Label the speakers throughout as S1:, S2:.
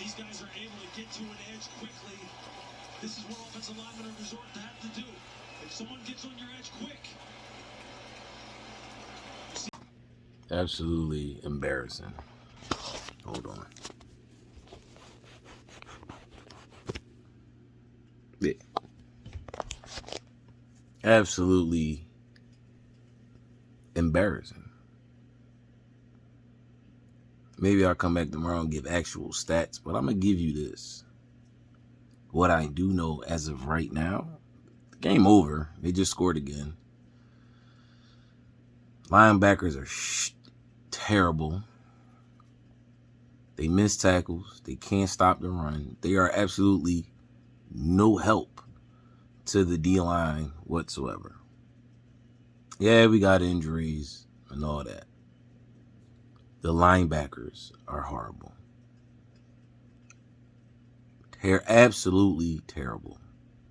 S1: These guys are able to get to an edge quickly. This is what offensive linemen are resorting to have to do. If someone gets on your edge quick.
S2: Absolutely embarrassing. Hold on. Yeah. Absolutely embarrassing. Maybe I'll come back tomorrow and give actual stats, but I'm going to give you this. What I do know as of right now, game over. They just scored again. Linebackers are terrible. They miss tackles. They can't stop the run. They are absolutely no help to the D-line whatsoever. Yeah, we got injuries and all that. The linebackers are horrible. They're absolutely terrible.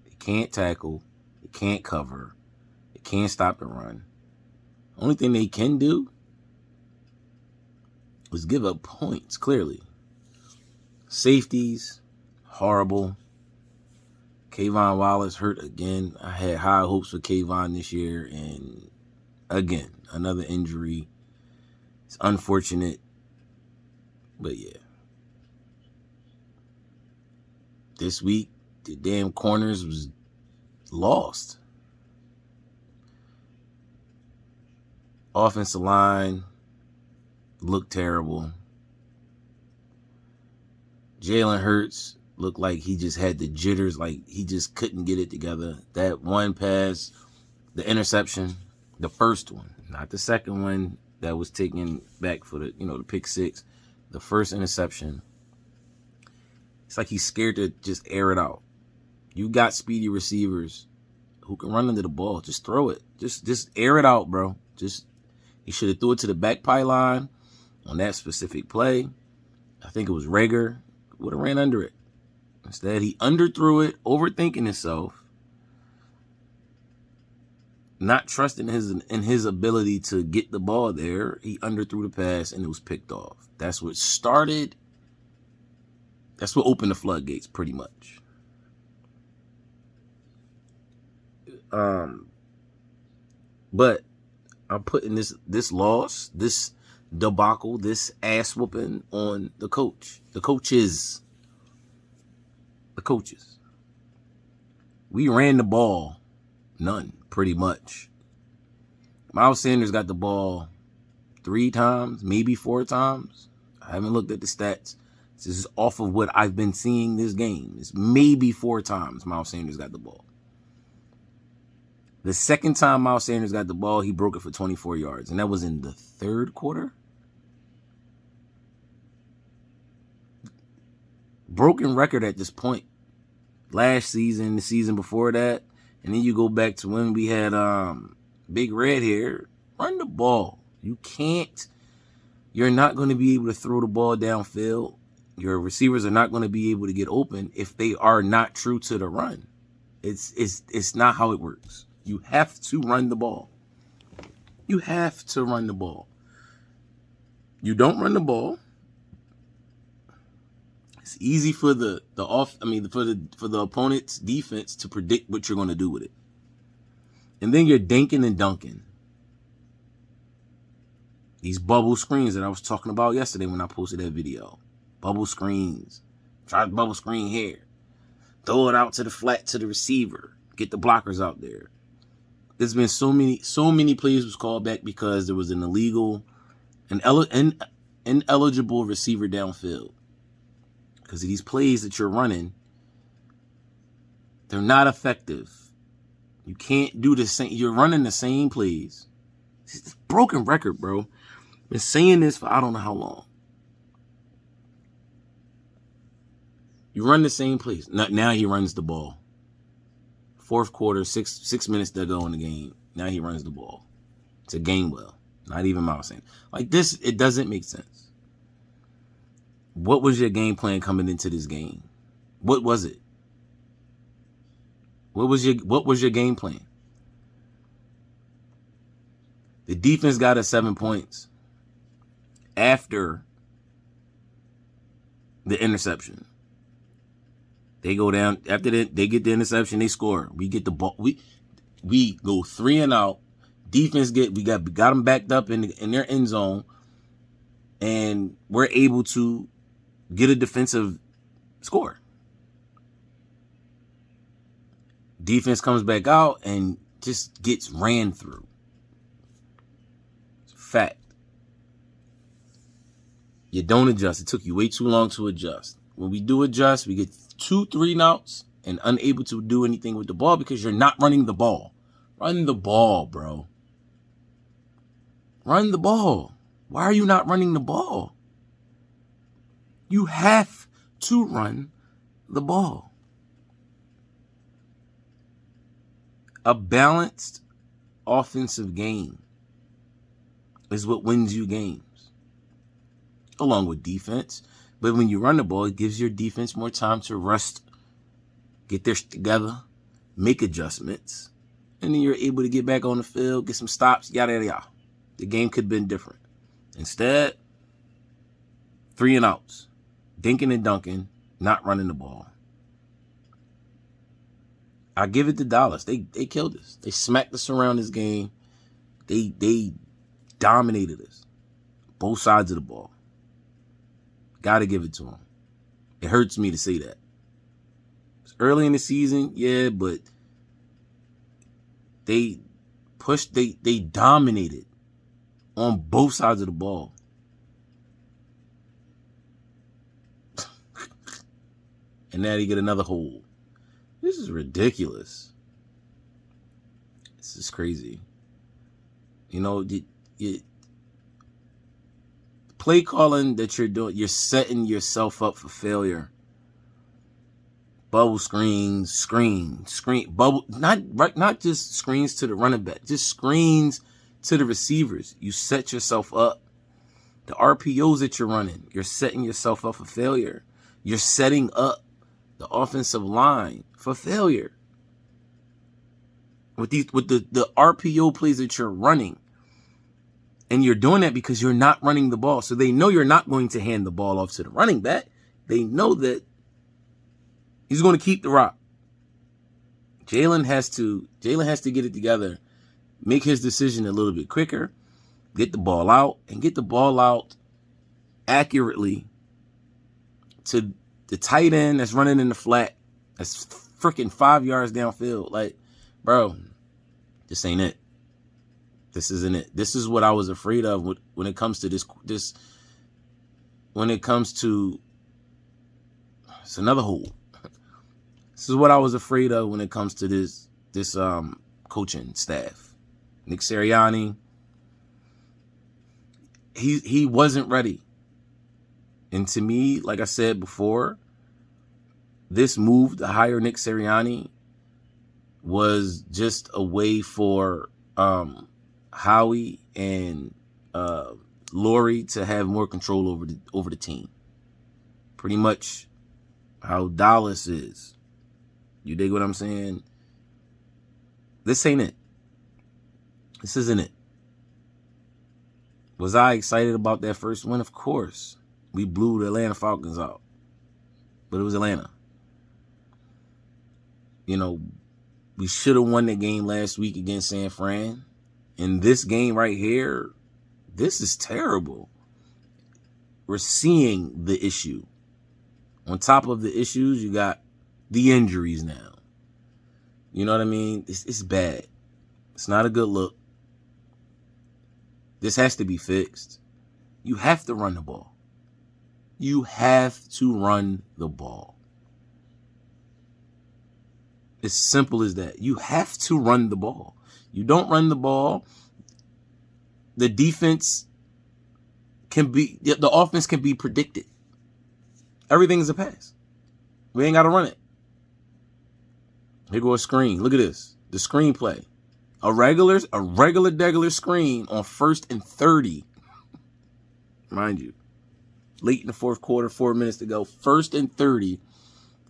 S2: They can't tackle. They can't cover. They can't stop the run. Only thing they can do is give up points, clearly. Safeties, horrible. Kayvon Wallace hurt again. I had high hopes for Kayvon this year, and again, another injury. It's unfortunate, but yeah. This week, the damn corners was lost. Offensive line looked terrible. Jalen Hurts looked like he just had the jitters, like he just couldn't get it together. That one pass, the interception, the first one, not the second one that was taken back for the pick six. The first interception, it's like he's scared to just air it out. You got speedy receivers who can run under the ball. Just throw it. Just air it out, bro. He should have threw it to the back pylon on that specific play. I think it was Rager. Would have ran under it. Instead, he underthrew it, overthinking himself, not trusting in his ability to get the ball there. He underthrew the pass, and it was picked off. That's what started. That's what opened the floodgates, pretty much. But I'm putting this loss, this debacle, this ass whooping on the coach. The coaches. We ran the ball. None, pretty much. Miles Sanders got the ball 3 times, maybe 4 times. I haven't looked at the stats. This is off of what I've been seeing this game. It's maybe 4 times Miles Sanders got the ball. The second time Miles Sanders got the ball, he broke it for 24 yards, and that was in the 3rd quarter. Broken record at this point. Last season, the season before that, and then you go back to when we had Big Red here. Run the ball. You're not going to be able to throw the ball downfield. Your receivers are not going to be able to get open if they are not true to the run. It's not how it works. You have to run the ball. You have to run the ball. You don't run the ball. It's easy for the opponent's defense to predict what you're going to do with it. And then you're dinking and dunking. These bubble screens that I was talking about yesterday when I posted that video. Bubble screens. Try to bubble screen here. Throw it out to the flat to the receiver. Get the blockers out there. There's been so many plays was called back because there was an ineligible receiver downfield. Because of these plays that you're running, they're not effective. You can't do the same. You're running the same plays. It's a broken record, bro. Been saying this for I don't know how long. You run the same plays. Now he runs the ball. 4th quarter, six minutes to go in the game. Now he runs the ball. It's a game well. Not even Miles Sanders. Like this, it doesn't make sense. What was your game plan coming into this game? What was it? What was your game plan? The defense got us 7 points after the interception. They go down after that. They get the interception. They score. We get the ball. We go 3 and out. Defense got them backed up in their end zone, and we're able to get a defensive score. Defense comes back out and just gets ran through. It's a fact. You don't adjust. It took you way too long to adjust. When we do adjust, we get 2 3 outs and unable to do anything with the ball because you're not running the ball. Run the ball, bro. Run the ball. Why are you not running the ball? You have to run the ball. A balanced offensive game is what wins you games, along with defense. But when you run the ball, it gives your defense more time to rest, get their shit together, make adjustments, and then you're able to get back on the field, get some stops, yada, yada, yada. The game could have been different. Instead, 3 and outs, dinking and dunking, not running the ball. I give it to Dallas. They killed us. They smacked us around this game. They dominated us. Both sides of the ball. Got to give it to them. It hurts me to say that. It's early in the season, yeah, but they dominated on both sides of the ball. And now they get another hold. This is ridiculous. This is crazy. You know, play calling that you're doing, you're setting yourself up for failure. Bubble screens, bubble, not just screens to the running back, just screens to the receivers. You set yourself up. The RPOs that you're running, you're setting yourself up for failure. You're setting up the offensive line for failure. With the RPO plays that you're running. And you're doing that because you're not running the ball. So they know you're not going to hand the ball off to the running back. They know that he's going to keep the rock. Jalen has to get it together, make his decision a little bit quicker, get the ball out, and get the ball out accurately to the tight end that's running in the flat. That's freaking 5 yards downfield. Like, bro, this ain't it. This isn't it. This is what I was afraid of when it comes to this. When it comes to, it's another hole. This is what I was afraid of when it comes to this coaching staff. Nick Sirianni, he wasn't ready. And to me, like I said before, this move to hire Nick Sirianni was just a way for Howie and Laurie to have more control over the team. Pretty much how Dallas is. You dig what I'm saying? This ain't it. This isn't it. Was I excited about that first win? Of course. We blew the Atlanta Falcons out. But it was Atlanta. You know, we should have won the game last week against San Fran. And this game right here, this is terrible. We're seeing the issue. On top of the issues, you got the injuries now. You know what I mean? It's bad. It's not a good look. This has to be fixed. You have to run the ball. You have to run the ball. It's simple as that. You have to run the ball. You don't run the ball, the offense can be predicted. Everything is a pass. We ain't got to run it. Here go a screen. Look at this. The screenplay. A regular screen on 1st and 30. Mind you. Late in the fourth quarter, 4 minutes to go. 1st and 30.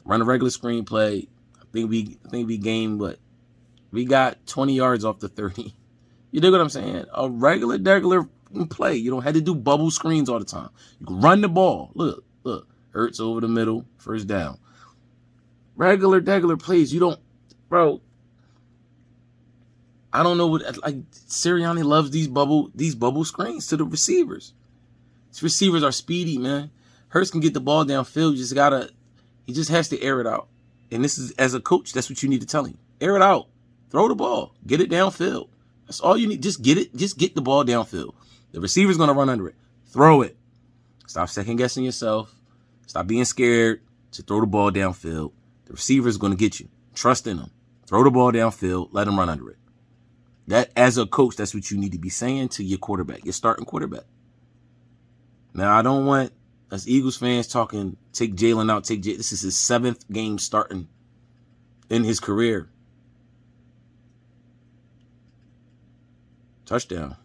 S2: Run a regular screenplay. I think we gained what? We got 20 yards off the 30. You dig what I'm saying? A regular play. You don't have to do bubble screens all the time. You can run the ball. Look. Hurts over the middle, first down. Regular plays. You don't, bro. I don't know what, like, Sirianni loves these bubble screens to the receivers. These receivers are speedy, man. Hurts can get the ball downfield. He just has to air it out. And this is, as a coach, that's what you need to tell him. Air it out. Throw the ball. Get it downfield. That's all you need. Just get the ball downfield. The receiver's going to run under it. Throw it. Stop second guessing yourself. Stop being scared to throw the ball downfield. The receiver's going to get you. Trust in him. Throw the ball downfield. Let him run under it. That, as a coach, that's what you need to be saying to your quarterback, your starting quarterback. Now, I don't want us Eagles fans talking, take Jalen out, This is his 7th game starting in his career. Touchdown.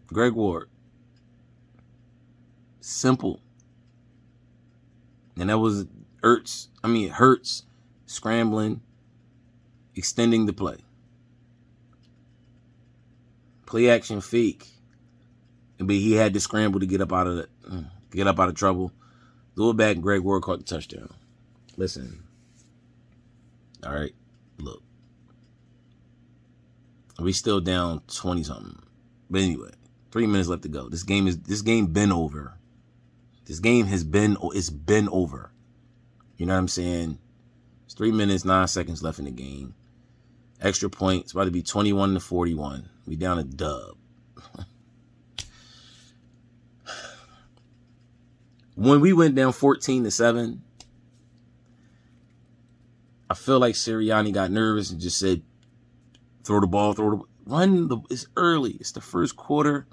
S2: Greg Ward. Simple. And that was Hurts scrambling, extending the play. Play action fake. But he had to scramble to get up out of trouble. Threw it back, Greg Ward caught the touchdown. Listen. All right. Look. We still down 20-something. But anyway, 3 minutes left to go. This game been over. This game it's been over. You know what I'm saying? It's 3 minutes, 9 seconds left in the game. Extra point. It's about to be 21-41. We down a dub. When we went down 14-7, I feel like Sirianni got nervous and just said, throw the ball, it's early. It's the first quarter.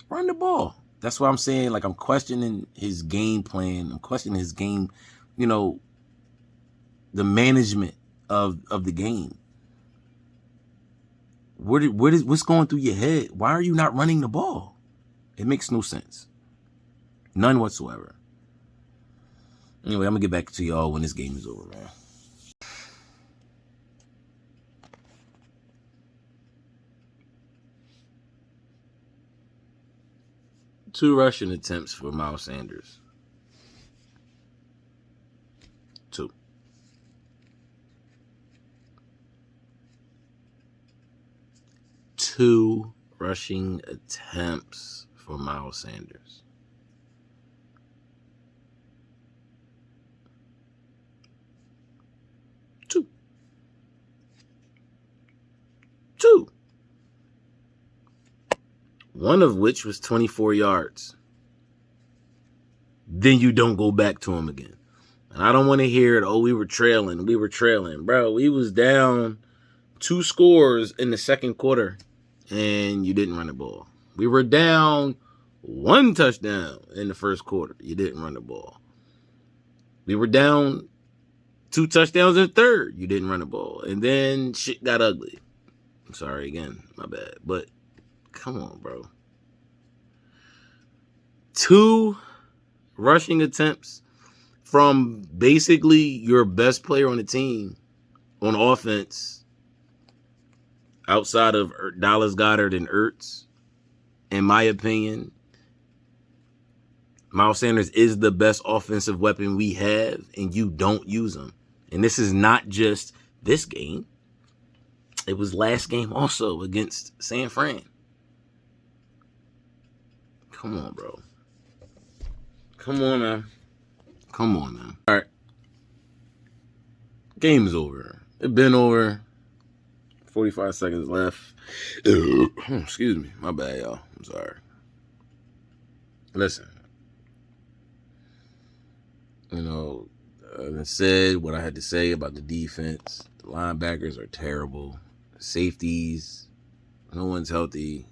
S2: Run the ball. That's what I'm saying. Like, I'm questioning his game plan. I'm questioning his game, the management of the game. What's going through your head? Why are you not running the ball? It makes no sense. None whatsoever. Anyway, I'm going to get back to y'all when this game is over, man. Two rushing attempts for Miles Sanders. 2. Two rushing attempts for Miles Sanders. 2. One of which was 24 yards. Then you don't go back to him again. And I don't want to hear it, we were trailing. Bro, we was down 2 scores in the second quarter, and you didn't run the ball. We were down 1 touchdown in the first quarter. You didn't run the ball. We were down 2 touchdowns in the third. You didn't run the ball. And then shit got ugly. I'm sorry again. My bad. But come on, bro. 2 rushing attempts from basically your best player on the team on offense outside of Dallas Goedert and Ertz. In my opinion, Miles Sanders is the best offensive weapon we have, and you don't use him. And this is not just this game. It was last game also against San Fran. Come on, bro. Come on, man. All right. Game is over. It's been over. 45 seconds left. Excuse me. My bad, y'all. I'm sorry. Listen. I said what I had to say about the defense. The linebackers are terrible. Safeties, no one's healthy.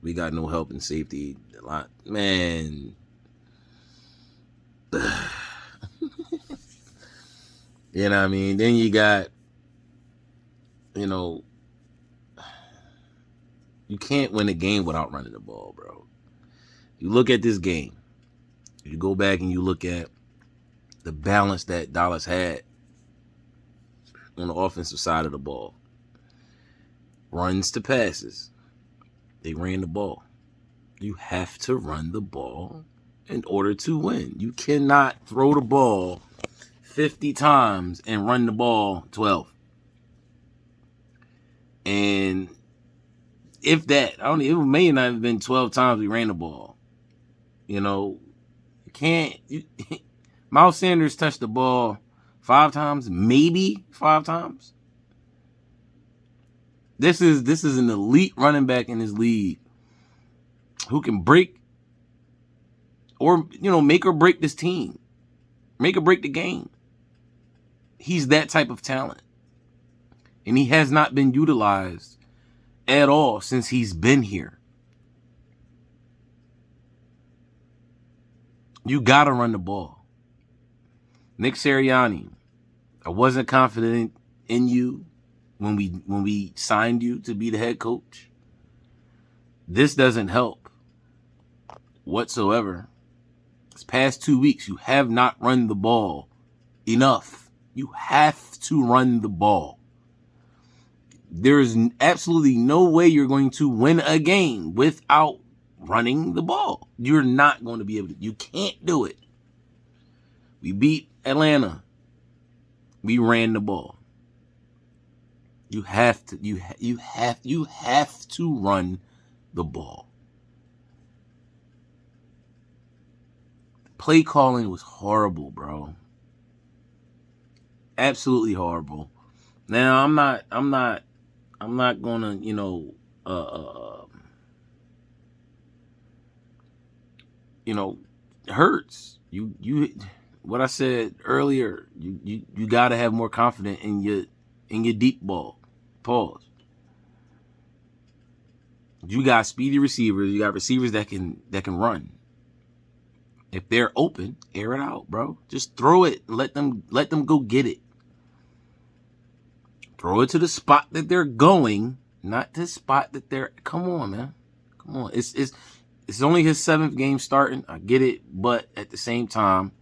S2: We got no help in safety. Man. You know what I mean? Then you got, you can't win a game without running the ball, bro. You look at this game. You go back and you look at the balance that Dallas had on the offensive side of the ball. Runs to passes. They ran the ball. You have to run the ball in order to win. You cannot throw the ball 50 times and run the ball 12. And if that, it may not have been 12 times we ran the ball. You know, Miles Sanders touched the ball 5 times, maybe 5 times. This is an elite running back in this league who can break or, make or break this team. Make or break the game. He's that type of talent. And he has not been utilized at all since he's been here. You got to run the ball. Nick Sirianni, I wasn't confident in you when we signed you to be the head coach. This doesn't help whatsoever. This past 2 weeks, you have not run the ball enough. You have to run the ball. There is absolutely no way you're going to win a game without running the ball. You're not going to be able to. You can't do it. We beat Atlanta. We ran the ball. You have to. You have to run the ball. Play calling was horrible, bro. Absolutely horrible. Now I'm not gonna, it hurts. You what I said earlier, you gotta have more confidence in your deep ball. Pause. You got speedy receivers, you got receivers that can run. If they're open, air it out, bro. Just throw it. Let them go get it. Throw it to the spot that they're going, not the spot that they're. Come on, man. Come on. It's only his 7th game starting. I get it, but at the same time,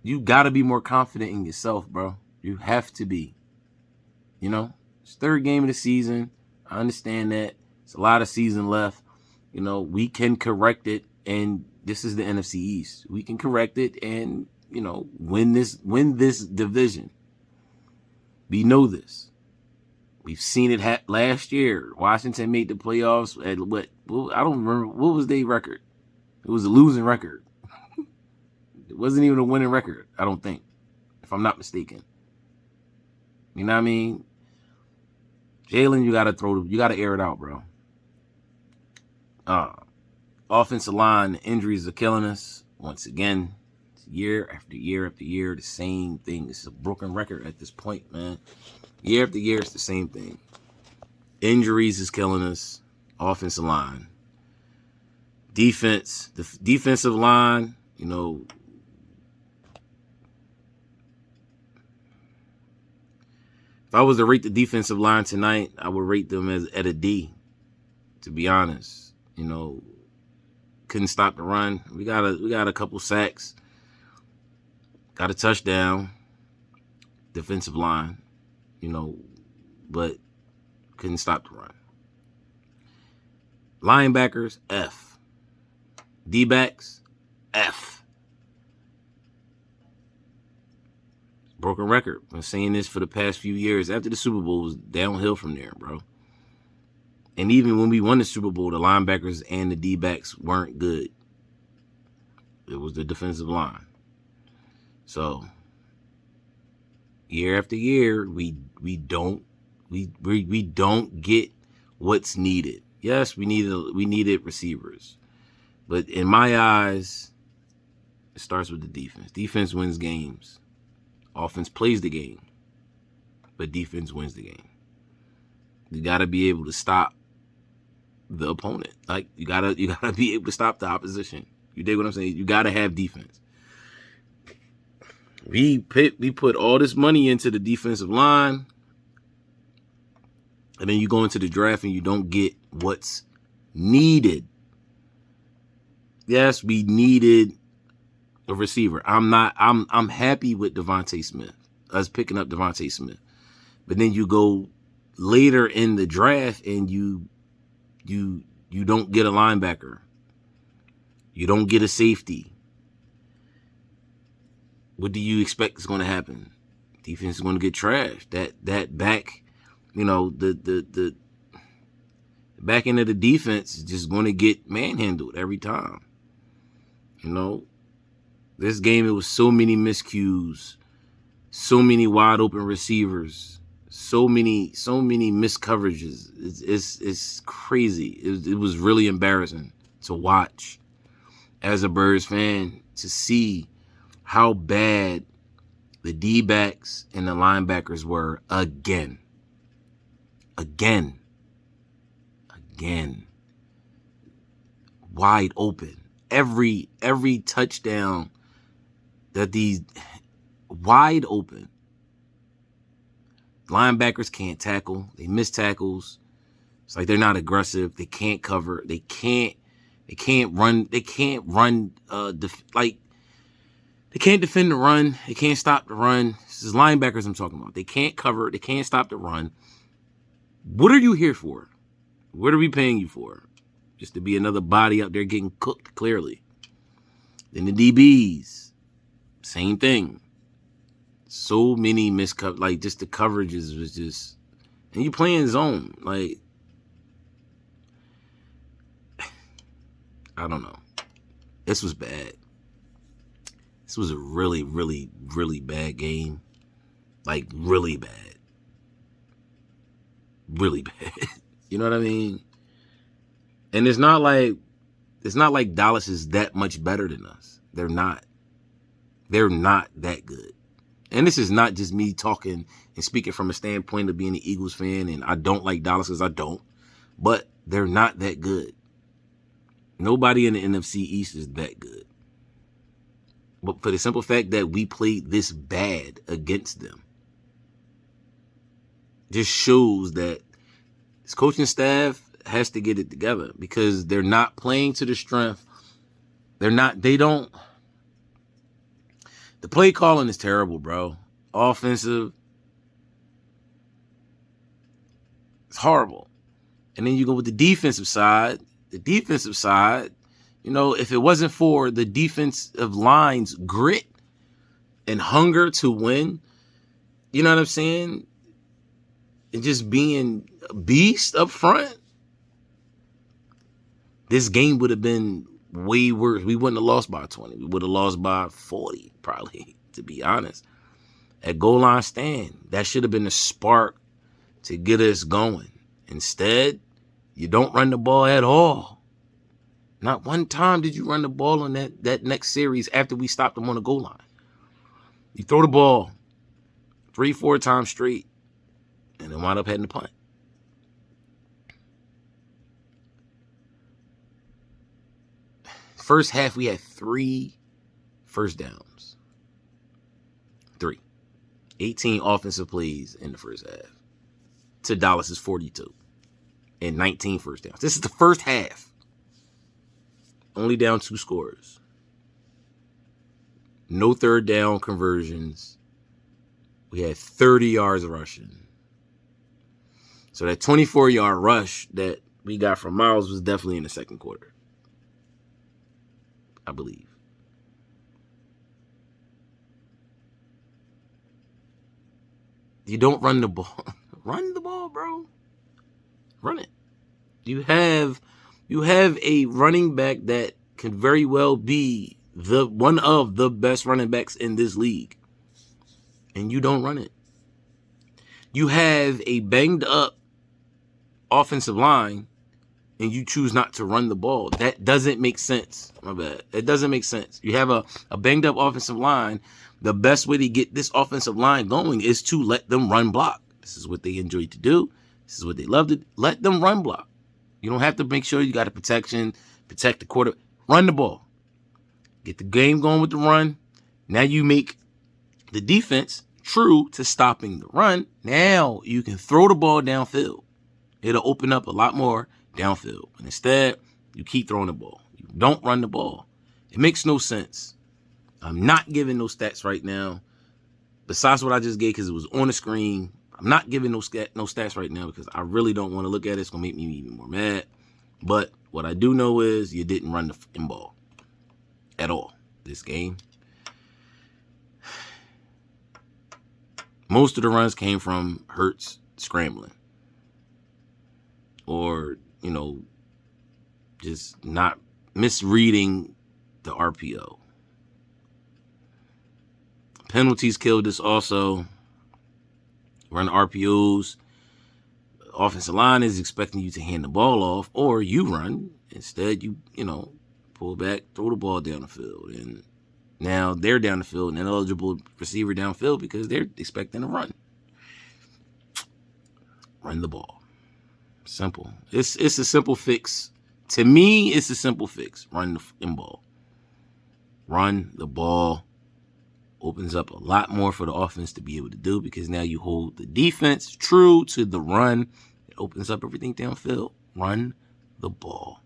S2: you got to be more confident in yourself, bro. You have to be. It's 3rd game of the season. I understand that. It's a lot of season left. We can correct it, and this is the NFC East. We can correct it and, win this division. We know this. We've seen it last year. Washington made the playoffs at what? I don't remember. What was their record? It was a losing record. It wasn't even a winning record, I don't think, if I'm not mistaken. You know what I mean? Jalen, you gotta air it out, bro. Offensive line injuries are killing us once again. Year after year after year, the same thing. It's a broken record at this point, man. Year after year, it's the same thing. Injuries is killing us. Offensive line. Defense. The defensive line, if I was to rate the defensive line tonight, I would rate them at a D, to be honest. Couldn't stop the run. We got a couple sacks. Got a touchdown, defensive line, but couldn't stop the run. Linebackers, F. D-backs, F. Broken record. Been saying this for the past few years. After the Super Bowl, it was downhill from there, bro. And even when we won the Super Bowl, the linebackers and the D-backs weren't good. It was the defensive line. So, year after year, we don't get what's needed. Yes, we needed receivers, but in my eyes, it starts with the defense. Defense wins games. Offense plays the game, but defense wins the game. You got to be able to stop the opponent. Like you gotta be able to stop the opposition. You dig what I'm saying? You got to have defense. We put all this money into the defensive line, and then you go into the draft and you don't get what's needed. Yes, we needed a receiver. I'm happy with Devontae Smith, us picking up Devontae Smith. But then you go later in the draft and you You don't get a linebacker. You don't get a safety. What do you expect is going to happen? Defense is going to get trashed. That back, the back end of the defense is just going to get manhandled every time. This game, it was so many miscues, so many wide open receivers, so many missed coverages. It's crazy. It was really embarrassing to watch as a Birds fan, to see how bad the D-backs and the linebackers were again. Wide open. Every touchdown that these wide open. Linebackers can't tackle. They miss tackles. It's like they're not aggressive. They can't cover. They can't run. They can't run. They can't defend the run. They can't stop the run. This is linebackers I'm talking about. They can't cover. They can't stop the run. What are you here for? What are we paying you for? Just to be another body out there getting cooked, clearly. Then the DBs, same thing. So many miscut, just the coverages was just, and you playing zone, I don't know. This was bad. This was a really, really, really bad game. Really bad. Really bad. You know what I mean? And it's not like Dallas is that much better than us. They're not. They're not that good. And this is not just me talking and speaking from a standpoint of being an Eagles fan, and I don't like Dallas because I don't. But they're not that good. Nobody in the NFC East is that good. But for the simple fact that we played this bad against them, just shows that this coaching staff has to get it together, because they're not playing to the strength. The play calling is terrible, bro. Offensive, it's horrible. And then you go with the defensive side. The defensive side, if it wasn't for the defensive line's grit and hunger to win, you know what I'm saying? And just being a beast up front, this game would have been way worse. We wouldn't have lost by 20. We would have lost by 40, probably, to be honest. At goal line stand, that should have been the spark to get us going. Instead, you don't run the ball at all. Not one time did you run the ball on that next series after we stopped them on the goal line. You throw the ball 3-4 times straight and then wind up heading the punt. First half, we had 3 first downs. 3. 18 offensive plays in the first half to Dallas's 42 and 19 first downs. This is the first half. Only down 2 scores. No third down conversions. We had 30 yards rushing. So that 24-yard rush that we got from Miles was definitely in the second quarter, I believe. You don't run the ball. Run the ball, bro. Run it. You have a running back that can very well be one of the best running backs in this league, and you don't run it. You have a banged up offensive line, and you choose not to run the ball. That doesn't make sense. My bad. It doesn't make sense. You have a banged up offensive line. The best way to get this offensive line going is to let them run block. This is what they enjoy to do. This is what they love to let them run block. You don't have to make sure you got a protection, protect the quarter. Run the ball. Get the game going with the run. Now you make the defense true to stopping the run. Now you can throw the ball downfield. It'll open up a lot more downfield. But instead, you keep throwing the ball. You don't run the ball. It makes no sense. I'm not giving those stats right now. Besides what I just gave, because it was on the screen. I'm not giving no stats right now because I really don't want to look at it. It's going to make me even more mad. But what I do know is you didn't run the fucking ball at all this game. Most of the runs came from Hurts scrambling or, just not misreading the RPO. Penalties killed us also. Run RPOs. Offensive line is expecting you to hand the ball off, or you run. Instead, you pull back, throw the ball down the field. And now they're down the field, an ineligible receiver downfield because they're expecting to run. Run the ball. Simple. It's a simple fix. To me, it's a simple fix. Run the fucking ball. Run the ball. Opens up a lot more for the offense to be able to do because now you hold the defense true to the run. It opens up everything downfield. Run the ball.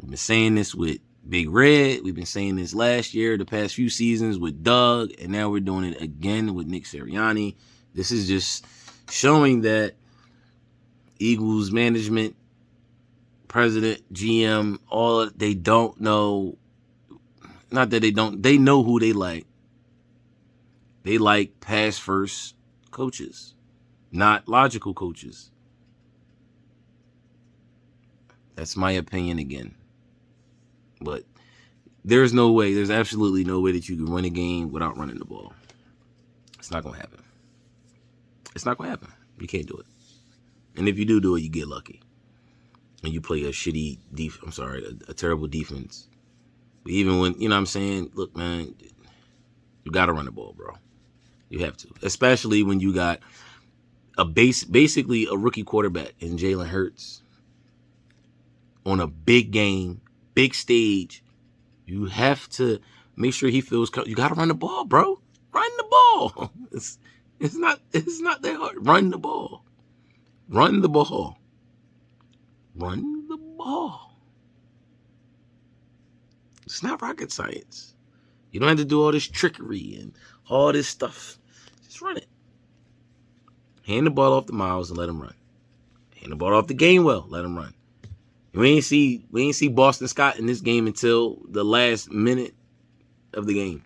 S2: We've been saying this with Big Red. We've been saying this last year, the past few seasons with Doug, and now we're doing it again with Nick Sirianni. This is just showing that Eagles management, president, GM, all they don't know. Not that they don't. They know who they like. They like pass-first coaches, not logical coaches. That's my opinion again. But there's no way, there's absolutely no way that you can win a game without running the ball. It's not going to happen. It's not going to happen. You can't do it. And if you do it, you get lucky. And you play a terrible defense. But even when, you know what I'm saying, look, man, you got to run the ball, bro. You have to. Especially when you got basically a rookie quarterback in Jalen Hurts on a big game, big stage. You have to make sure he feels you got to run the ball, bro. Run the ball. It's not that hard. Run the ball. Run the ball. Run the ball. It's not rocket science. You don't have to do all this trickery and all this stuff. Just run it. Hand the ball off to Miles and let him run. Hand the ball off to Gainwell, let him run. We ain't see Boston Scott in this game until the last minute of the game.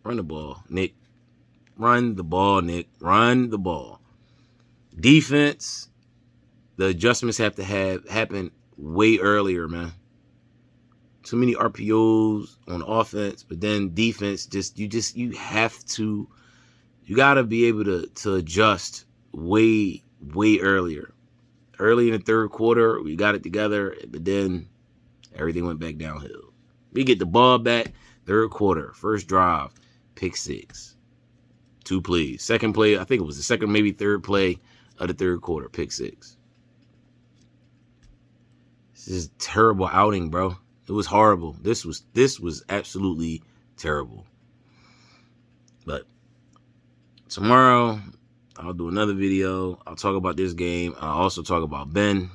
S2: Run the ball, Nick. Run the ball, Nick. Run the ball. Defense, the adjustments have to happen way earlier, man. Too many RPOs on offense, but then defense, you gotta be able to adjust way earlier. Early in the third quarter, we got it together, but then everything went back downhill. We get the ball back, third quarter, first drive, pick six. 2 plays. Second play, I think it was the second, maybe third play of the third quarter, pick six. This is a terrible outing, bro. It was horrible. This was absolutely terrible. But tomorrow, I'll do another video. I'll talk about this game. I'll also talk about Ben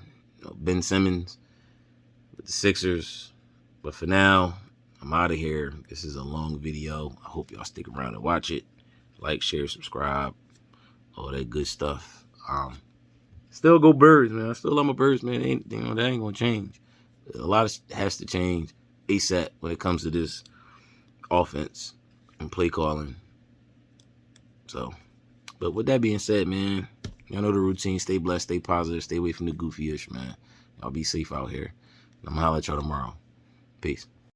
S2: Simmons with the Sixers. But for now, I'm out of here. This is a long video. I hope y'all stick around and watch it. Like, share, subscribe, all that good stuff. Still go Birds, man. I still love my Birds, man. That ain't gonna change. A lot has to change ASAP when it comes to this offense and play calling. So, but with that being said, man, y'all know the routine. Stay blessed, stay positive, stay away from the goofy-ish, man. Y'all be safe out here. I'm gonna holler at y'all tomorrow. Peace.